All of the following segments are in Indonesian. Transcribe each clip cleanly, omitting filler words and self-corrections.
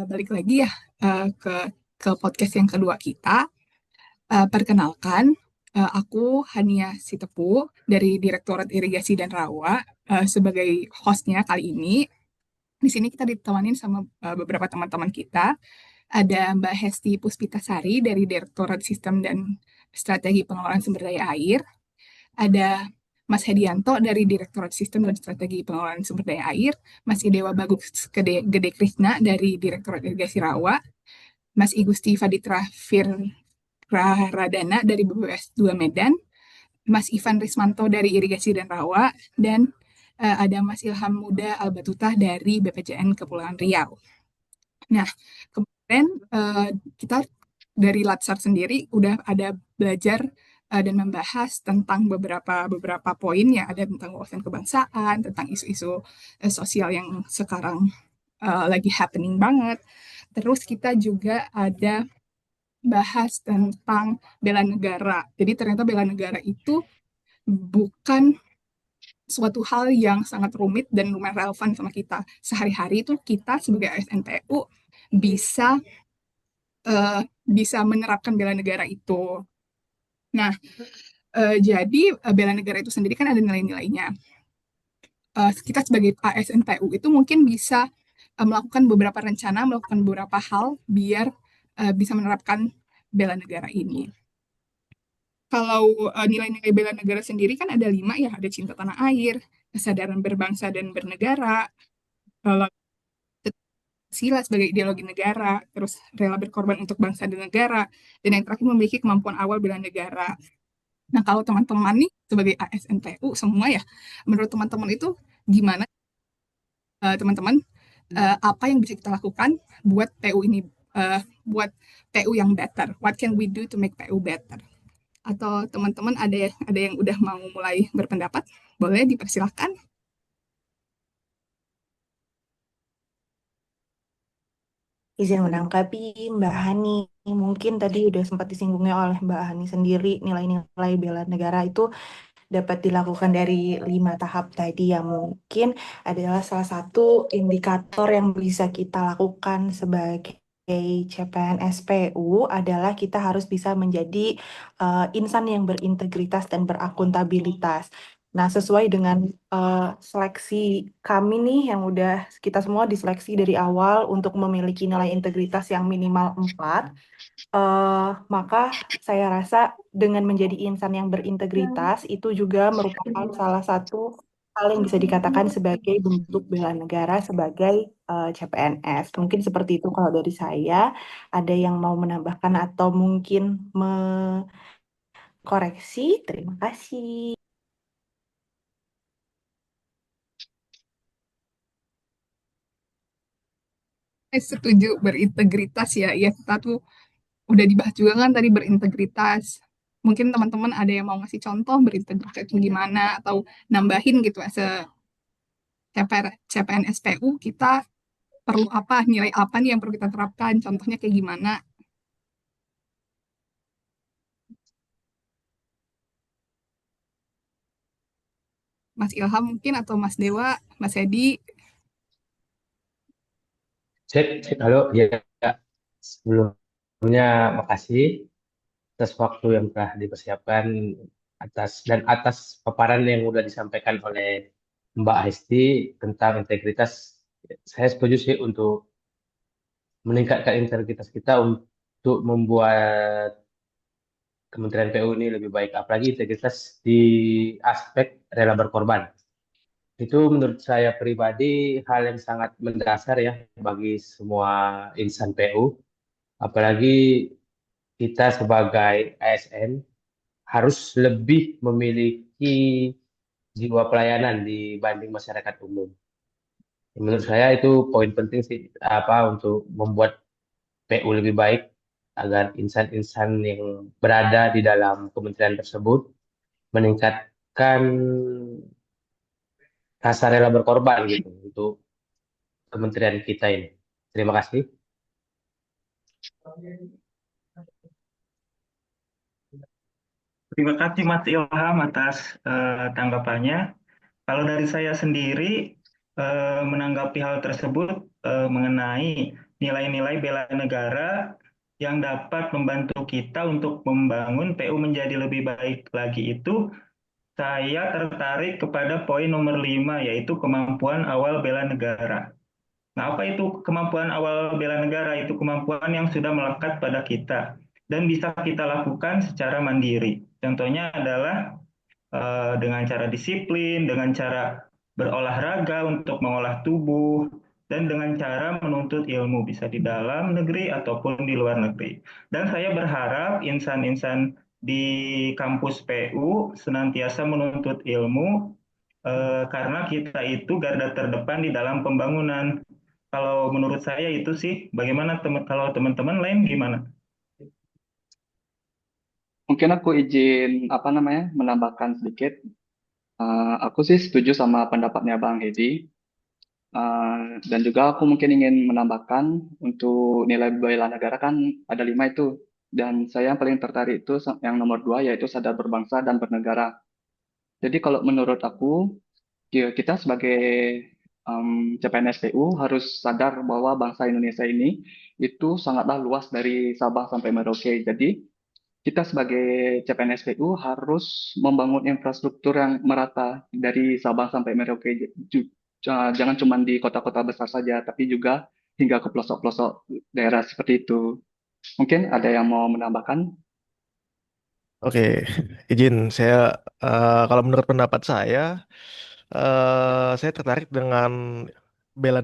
Balik lagi ya ke podcast yang kedua kita. Perkenalkan, aku Hania Sitepu dari Direktorat Irigasi dan Rawa sebagai hostnya kali ini. Di sini kita ditemanin sama beberapa teman-teman kita. Ada Mbak Hesti Puspitasari dari Direktorat Sistem dan Strategi Pengelolaan Sumber Daya Air. Ada Mas Hedianto dari Direktorat Sistem dan Strategi Pengelolaan Sumber Daya Air, Mas Idewa Bagus Gede Krisna dari Direktorat Irigasi Rawa, Mas Igusti Faditra Firradana dari BPS 2 Medan, Mas Ivan Rismanto dari Irigasi dan Rawa, dan ada Mas Ilham Muda Albatutah dari BPJN Kepulauan Riau. Nah, kemarin kita dari Latsar sendiri udah ada belajar dan membahas tentang beberapa poin ya, ada tentang wawasan kebangsaan, tentang isu-isu sosial yang sekarang lagi happening banget. Terus kita juga ada bahas tentang bela negara. Jadi ternyata bela negara itu bukan suatu hal yang sangat rumit dan lumayan relevan sama kita. Sehari-hari itu kita sebagai ASN PU bisa bisa menerapkan bela negara itu. Nah, jadi bela negara itu sendiri kan ada nilai-nilainya. Kita sebagai ASN PU itu mungkin bisa melakukan beberapa rencana, melakukan beberapa hal biar bisa menerapkan bela negara ini. Kalau nilai-nilai bela negara sendiri kan ada 5 ya, ada cinta tanah air, kesadaran berbangsa dan bernegara, lalu sila sebagai ideologi negara, terus rela berkorban untuk bangsa dan negara, dan yang terakhir memiliki kemampuan awal bela negara. Nah, kalau teman-teman nih sebagai ASN PU semua ya, menurut teman-teman itu gimana teman-teman apa yang bisa kita lakukan buat PU ini buat PU yang better? What can we do to make PU better? Atau teman-teman ada yang udah mau mulai berpendapat? Boleh dipersilahkan. Izin menanggapi Mbak Hani, mungkin tadi udah sempat disinggungnya oleh Mbak Hani sendiri, nilai-nilai bela negara itu dapat dilakukan dari 5 tahap tadi yang mungkin adalah salah satu indikator yang bisa kita lakukan sebagai CPNS PU adalah kita harus bisa menjadi insan yang berintegritas dan berakuntabilitas. Nah, sesuai dengan seleksi kami nih yang udah kita semua diseleksi dari awal untuk memiliki nilai integritas yang minimal 4, maka saya rasa dengan menjadi insan yang berintegritas itu juga merupakan salah satu hal yang bisa dikatakan sebagai bentuk bela negara sebagai CPNS. Mungkin seperti itu kalau dari saya. Ada yang mau menambahkan atau mungkin mengkoreksi? Terima kasih. Saya setuju berintegritas ya. Ya kita tuh udah dibahas juga kan tadi berintegritas. Mungkin teman-teman ada yang mau ngasih contoh berintegritas itu gimana atau nambahin gitu ya CPNS PU kita perlu apa, nilai apa nih yang perlu kita terapkan, contohnya kayak gimana. Mas Ilham mungkin atau Mas Dewa, Mas Edi. Halo, ya, ya. Sebelumnya makasih atas waktu yang telah dipersiapkan atas paparan yang sudah disampaikan oleh Mbak Hesti tentang integritas. Saya setuju sih untuk meningkatkan integritas kita untuk membuat Kementerian PU ini lebih baik, apalagi integritas di aspek rela berkorban. Itu menurut saya pribadi hal yang sangat mendasar ya bagi semua insan PU. Apalagi kita sebagai ASN harus lebih memiliki jiwa pelayanan dibanding masyarakat umum. Menurut saya itu poin penting sih apa untuk membuat PU lebih baik agar insan-insan yang berada di dalam kementerian tersebut meningkatkan rasa rela berkorban gitu untuk kementerian kita ini. Terima kasih. Terima kasih Mas Ilham atas tanggapannya. Kalau dari saya sendiri menanggapi hal tersebut mengenai nilai-nilai bela negara yang dapat membantu kita untuk membangun PU menjadi lebih baik lagi itu, saya tertarik kepada poin nomor 5, yaitu kemampuan awal bela negara. Nah, apa itu kemampuan awal bela negara? Itu kemampuan yang sudah melekat pada kita dan bisa kita lakukan secara mandiri. Contohnya adalah dengan cara disiplin, dengan cara berolahraga untuk mengolah tubuh, dan dengan cara menuntut ilmu, bisa di dalam negeri ataupun di luar negeri. Dan saya berharap insan-insan di kampus PU senantiasa menuntut ilmu, karena kita itu garda terdepan di dalam pembangunan. Kalau menurut saya itu sih, bagaimana kalau teman-teman lain gimana? Mungkin aku izin apa namanya menambahkan sedikit. Aku sih setuju sama pendapatnya Bang Hedi. Dan juga aku mungkin ingin menambahkan untuk nilai bela negara kan ada 5 itu. Dan saya yang paling tertarik itu yang nomor 2 yaitu sadar berbangsa dan bernegara. Jadi kalau menurut aku kita sebagai CPNS PU harus sadar bahwa bangsa Indonesia ini itu sangatlah luas dari Sabang sampai Merauke. Jadi kita sebagai CPNS PU harus membangun infrastruktur yang merata dari Sabang sampai Merauke. Jangan cuma di kota-kota besar saja, tapi juga hingga ke pelosok-pelosok daerah seperti itu. Mungkin ada yang mau menambahkan? Oke, izin saya kalau menurut pendapat saya tertarik dengan bela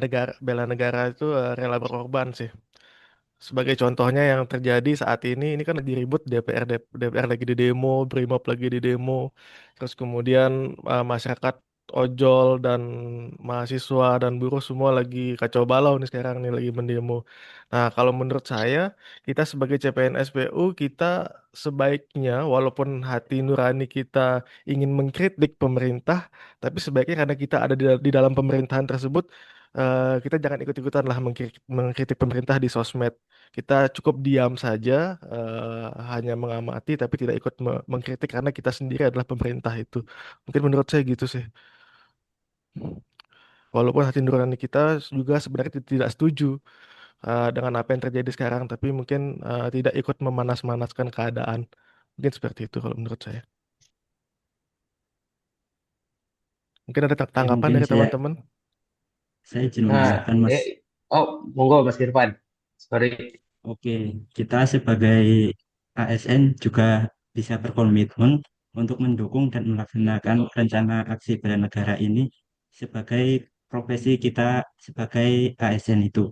negara itu rela berkorban sih. Sebagai contohnya yang terjadi saat ini kan lagi ribut DPR lagi di demo, Brimob lagi di demo, terus kemudian masyarakat ojol dan mahasiswa dan buruh semua lagi kacau balau nih sekarang nih lagi mendemo. Nah, kalau menurut saya kita sebagai CPNS PU kita sebaiknya walaupun hati nurani kita ingin mengkritik pemerintah, tapi sebaiknya karena kita ada di dalam pemerintahan tersebut kita jangan ikut-ikutan lah mengkritik pemerintah di sosmed. Kita cukup diam saja, hanya mengamati tapi tidak ikut mengkritik karena kita sendiri adalah pemerintah itu. Mungkin menurut saya gitu sih. Walaupun hati nurani kita juga sebenarnya tidak setuju dengan apa yang terjadi sekarang, tapi mungkin tidak ikut memanas-manaskan keadaan. Mungkin seperti itu kalau menurut saya. Mungkin ada Ya, tanggapan mungkin dari saya teman-teman. saya izin Nah, menambahkan, Mas. oh, monggo Mas Irfan. Sorry. Oke, kita sebagai ASN juga bisa berkomitmen untuk mendukung dan melaksanakan rencana aksi bela negara ini sebagai profesi kita sebagai ASN itu.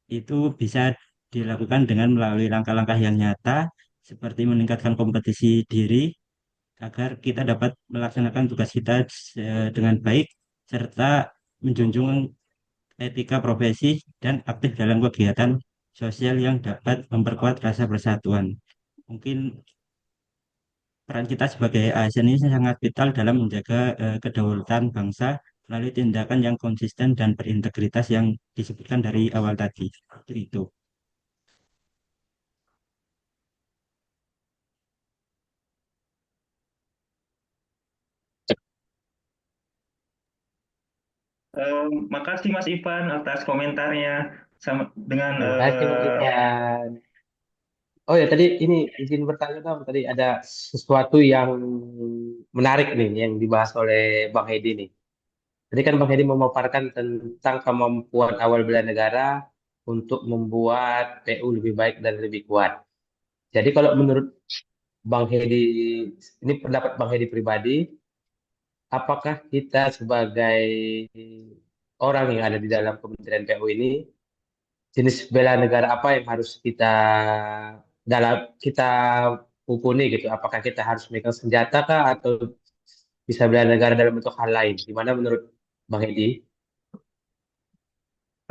Itu bisa dilakukan dengan melalui langkah-langkah yang nyata seperti meningkatkan kompetisi diri agar kita dapat melaksanakan tugas kita dengan baik serta menjunjung etika profesi dan aktif dalam kegiatan sosial yang dapat memperkuat rasa persatuan. Mungkin peran kita sebagai ASN ini sangat vital dalam menjaga kedaulatan bangsa melalui tindakan yang konsisten dan berintegritas yang disebutkan dari awal tadi. Itu. Makasih Mas Ivan atas komentarnya. Sama dengan Terima kasih Mas Irfan. Oh ya, tadi ini izin bertanya dong. Tadi ada sesuatu yang menarik nih yang dibahas oleh Bang Hedi nih. Tadi kan Bang Hedi memaparkan tentang kemampuan awal bela negara untuk membuat PU lebih baik dan lebih kuat. Jadi kalau menurut Bang Hedi, ini pendapat Bang Hedi pribadi, apakah kita sebagai orang yang ada di dalam Kementerian PU ini, jenis bela negara apa yang harus kita pupuni gitu? Apakah kita harus megang senjata kah atau bisa bela negara dalam bentuk hal lain? Gimana menurut Bang Hedi?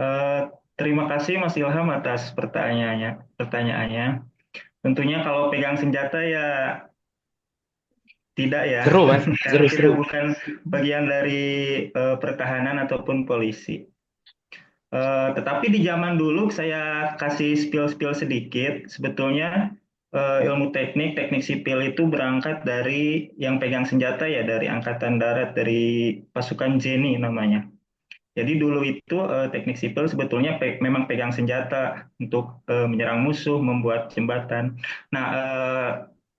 eh, terima kasih Mas Ilham atas pertanyaannya. Tentunya kalau pegang senjata ya tidak ya, Seru kan? karena kita Seru-seru. bukan bagian dari pertahanan ataupun polisi. Tetapi di zaman dulu saya kasih spill-spill sedikit. Sebetulnya ilmu teknik sipil itu berangkat dari yang pegang senjata ya, dari Angkatan Darat, dari pasukan Jenny namanya. Jadi dulu itu teknik sipil sebetulnya memang pegang senjata untuk menyerang musuh, membuat jembatan. Nah,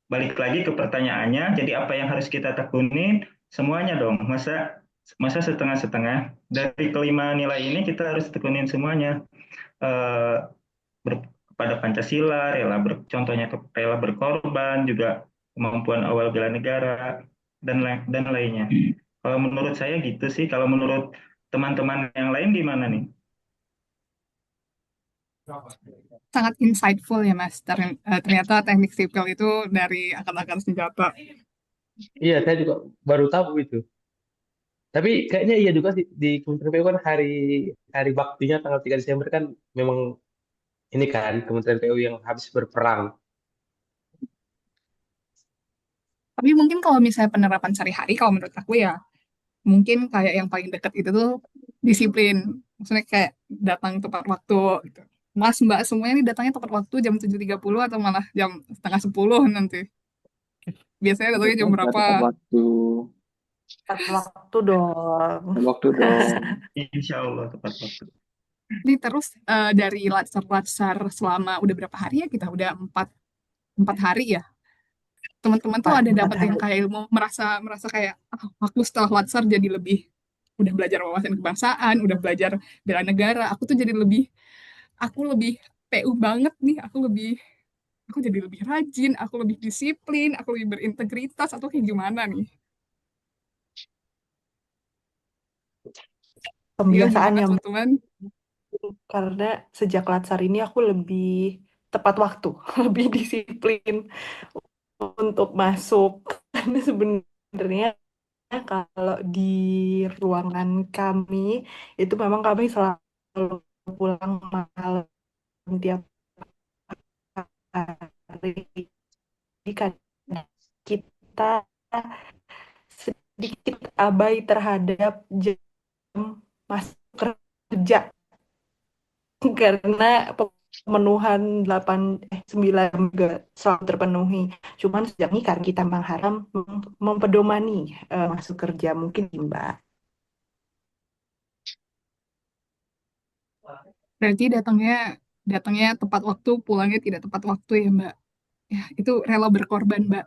balik lagi ke pertanyaannya, jadi apa yang harus kita tekunin? Semuanya dong. Masa masa setengah-setengah? Dari kelima nilai ini kita harus tekunin semuanya. Eh, Kepada Pancasila, contohnya rela berkorban, juga kemampuan awal bela negara, dan lainnya. Kalau menurut saya gitu sih. Kalau menurut teman-teman yang lain gimana nih? Sangat insightful ya Mas. Ternyata teknik sipil itu dari angkatan senjata. Iya, saya juga baru tahu itu. Tapi kayaknya iya juga sih di Kementerian PU kan hari hari baktinya tanggal 3 Desember kan memang ini kan Kementerian PU yang habis berperang. Tapi mungkin kalau misalnya penerapan sehari-hari, kalau menurut aku ya, mungkin kayak yang paling dekat itu tuh disiplin. Maksudnya kayak datang tepat waktu gitu. Mas, Mbak, semuanya ini datangnya tepat waktu jam 7.30 atau malah jam setengah 10 nanti. Biasanya datangnya jam Ya, berapa? tepat waktu. Tepat waktu dong. Tepat waktu dong. Insya Allah tepat waktu. Ini terus dari latsar-latsar selama udah berapa hari ya kita? Udah empat hari ya. Teman-teman tuh ada Empat dapat yang hari. kayak ilmu merasa merasa kayak aku setelah latsar jadi lebih udah belajar wawasan kebangsaan, udah belajar bela negara. Aku lebih PU banget nih. Aku jadi lebih rajin, aku lebih disiplin, aku lebih berintegritas atau kayak gimana nih? Iya gimana Pembiasaannya, Mbak. teman-teman? Karena sejak Latsar ini aku lebih tepat waktu, lebih disiplin untuk masuk. Karena sebenarnya kalau di ruangan kami itu memang kami selalu pulang malam tiap hari. Karena kita sedikit abai terhadap jam masuk kerja karena pemenuhan 9 juga selalu terpenuhi. Cuman sejak ini karena kita mengharap mempedomani masuk kerja mungkin Mbak. Berarti datangnya tepat waktu, pulangnya tidak tepat waktu ya, Mbak. Ya, itu rela berkorban, Mbak.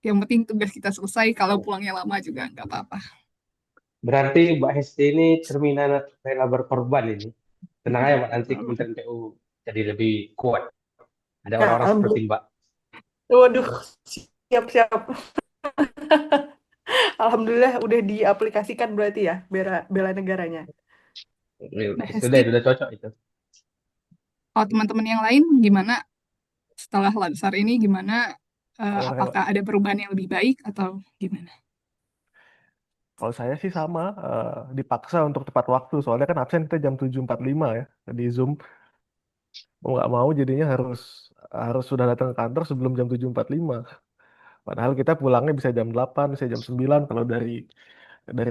Yang penting tugas kita selesai, kalau pulangnya lama juga nggak apa-apa. Berarti Mbak Hesti ini cerminan rela berkorban ini. Tenang aja Mbak, nanti Kementerian PU jadi lebih kuat. Ada Nah, orang-orang seperti Mbak. waduh, siap-siap. Alhamdulillah udah diaplikasikan berarti ya bela negaranya. Mbak Sudah, Hesti, sudah cocok itu. kalau teman-teman yang lain gimana setelah Lansar ini gimana? Kalau Apakah ada perubahan yang lebih baik atau gimana? kalau saya sih sama, dipaksa untuk tepat waktu. Soalnya kan absen kita jam 7.45 ya di Zoom. Mau nggak mau jadinya harus harus sudah datang ke kantor sebelum jam 7.45. Padahal kita pulangnya bisa jam 8, bisa jam 9 kalau dari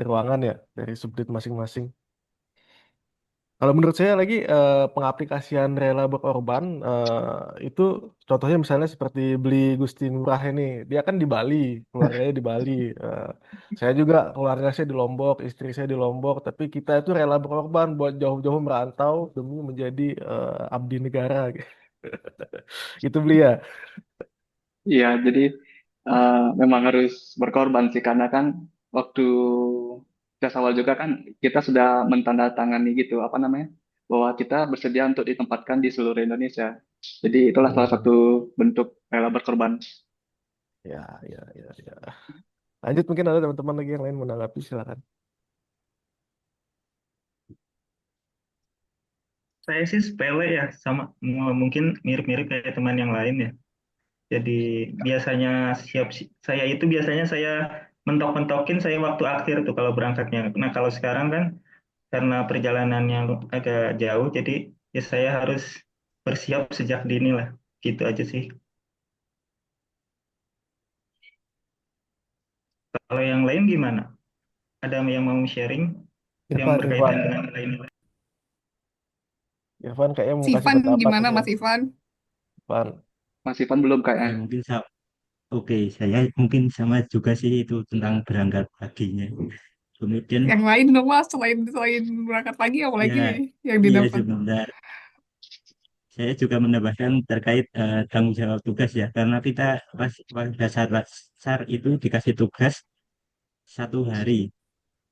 ruangan ya, dari subdit masing-masing. Kalau menurut saya lagi pengaplikasian rela berkorban itu contohnya misalnya seperti beli Gusti Murah ini, dia kan di Bali, keluarganya di Bali. Eh, saya juga keluarga saya di Lombok, istri saya di Lombok, tapi kita itu rela berkorban buat jauh-jauh merantau demi menjadi abdi negara. Itu beli ya. Iya, jadi memang harus berkorban sih karena kan waktu tes awal juga kan kita sudah mentandatangani gitu apa namanya bahwa kita bersedia untuk ditempatkan di seluruh Indonesia. Jadi itulah salah Hmm. satu bentuk rela berkorban. Ya, ya, ya, ya. Lanjut mungkin ada teman-teman lagi yang lain menanggapi silakan. Saya sih sepele ya, sama mungkin mirip-mirip kayak teman yang lain ya. Jadi biasanya saya itu biasanya saya mentok-mentokin saya waktu akhir tuh kalau berangkatnya. Nah kalau sekarang kan karena perjalanannya agak jauh, jadi ya saya harus bersiap sejak dini lah. Gitu aja sih. Kalau yang lain gimana? Ada yang mau sharing yang Irfan, berkaitan Irfan, dengan nilai-nilai? Irfan kayaknya mau Si kasih Ivan pendapat gimana, ini. Mas Ivan? Irfan. Mas Ivan belum Ya kayaknya. mungkin oke, saya mungkin sama juga sih itu tentang berangkat paginya. Kemudian Yang lain dong Mas, selain selain berangkat pagi apalagi ya, nih yang iya didapat? sebentar. Saya juga menambahkan terkait tanggung jawab tugas ya, karena kita pada saat latsar itu dikasih tugas 1 hari.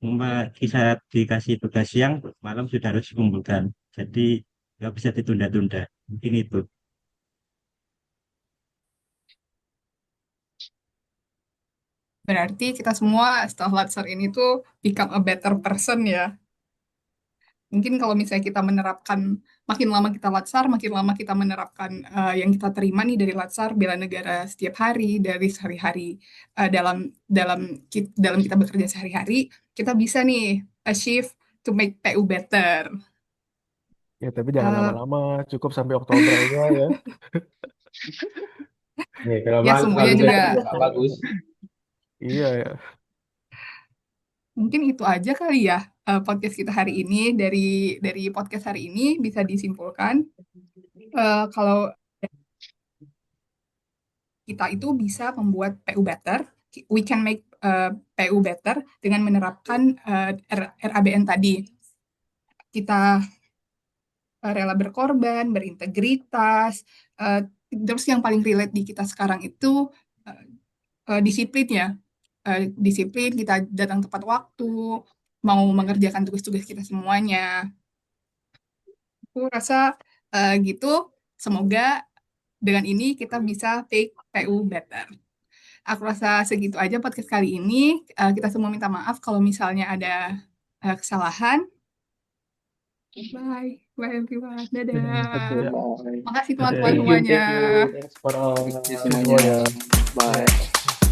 Di saat dikasih tugas siang, malam sudah harus dikumpulkan. Jadi nggak bisa ditunda-tunda. Mungkin itu. Berarti kita semua setelah Latsar ini tuh become a better person ya. Mungkin kalau misalnya kita menerapkan, makin lama kita Latsar, makin lama kita menerapkan yang kita terima nih dari Latsar, bela negara setiap hari, dari sehari-hari dalam dalam dalam kita bekerja sehari-hari, kita bisa nih achieve to make PU better. Ya, tapi jangan Eh, lama-lama, cukup sampai Oktober aja ya. Ya, kalau ya semuanya lagu juga dari bagus. Iya ya. mungkin itu aja kali ya podcast kita hari ini. Dari podcast hari ini bisa disimpulkan kalau kita itu bisa membuat PU better, we can make PU better dengan menerapkan RABN tadi. Kita rela berkorban, berintegritas, terus yang paling relate di kita sekarang itu disiplin ya. Disiplin, kita datang tepat waktu, mau mengerjakan tugas-tugas kita semuanya. Aku rasa gitu, semoga dengan ini kita bisa take PU better. Aku rasa segitu aja podcast kali ini. Kita semua minta maaf kalau misalnya ada kesalahan. Bye. Bye everyone. Dadah. Ya, Bye. Makasih dadah. teman-teman Thank you, semuanya. thank you. Thanks for all. Thank you Thank you semuanya. semuanya. Ya. Bye.